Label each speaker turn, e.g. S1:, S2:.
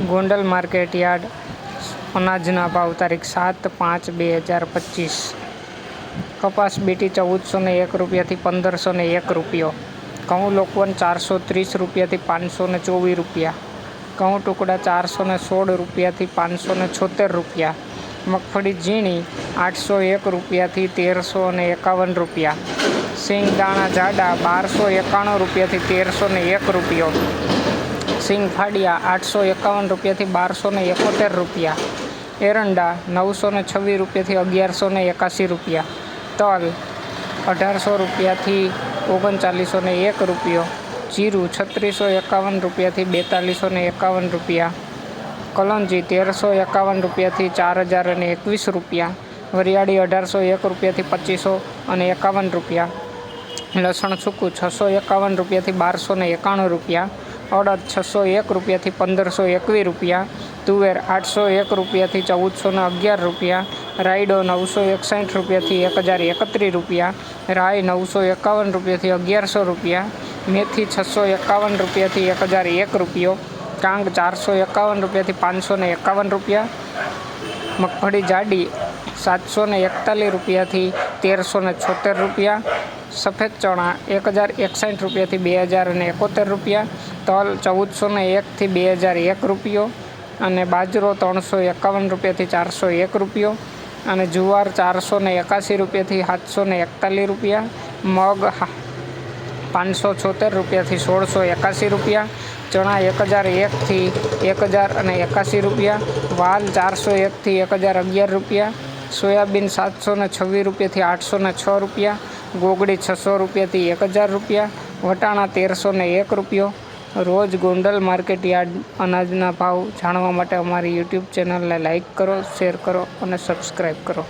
S1: Gondal market yard અનાજના ભાવ તારીખ 7/5/2025। કપાસ બીટી 1401 રૂપિયાથી 1501 રૂપિયો, ઘઉં લોકવન 430 રૂપિયાથી 524 રૂપિયા, ઘઉં ટુકડા 416 રૂપિયાથી 576 રૂપિયા, મગફળી ઝીણી 801 રૂપિયાથી 1351 રૂપિયા, સિંગ દાણા જાડા 1291 રૂપિયાથી 1301 રૂપિયો, સિંગ ફાડિયા 851 રૂપિયાથી 1271 રૂપિયા, એરંડા 926 રૂપિયાથી 1181 રૂપિયા, તલ 1800 રૂપિયાથી 3901 રૂપિયો, જીરું 3651 રૂપિયાથી 4251 રૂપિયા, કલંજી 1351 રૂપિયાથી 4021 રૂપિયા, વરિયાળી 1801 રૂપિયાથી 2551 રૂપિયા, લસણ સૂકું 651 રૂપિયાથી 1291 રૂપિયા, અડદ 601 રૂપિયાથી 1521 રૂપિયા, તુવેર 801 રૂપિયાથી 1411 રૂપિયા, રાયડો 961 રૂપિયાથી 1031 રૂપિયા, રાઈ 951 રૂપિયાથી 1100 રૂપિયા, મેથી 651 રૂપિયાથી 1001 રૂપિયો, કાંગ 451 રૂપિયાથી 551 રૂપિયા, મગફળી જાડી 741 રૂપિયાથી 1376 રૂપિયા, સફેદ ચણા 1061 રૂપિયાથી 2071 રૂપિયા, તલ 1401થી 2001 રૂપિયો, અને બાજરો 351 રૂપિયાથી 401 રૂપિયો, અને જુવાર 481 રૂપિયાથી 741 રૂપિયા, મગ 576 રૂપિયાથી 1681 રૂપિયા, ચણા 1001થી 1081 રૂપિયા, વાલ 401થી 1011 રૂપિયા, સોયાબીન 726 રૂપિયાથી 806 રૂપિયા, ગોગડી 600 રૂપિયાથી 1000 રૂપિયા, વટાણા 1301 રૂપિયો। રોજ ગોંડલ માર્કેટ યાર્ડ અનાજના ભાવ જાણવા માટે અમારી યુટ્યુબ ચેનલને લાઇક કરો, શેર કરો અને સબસ્ક્રાઈબ કરો।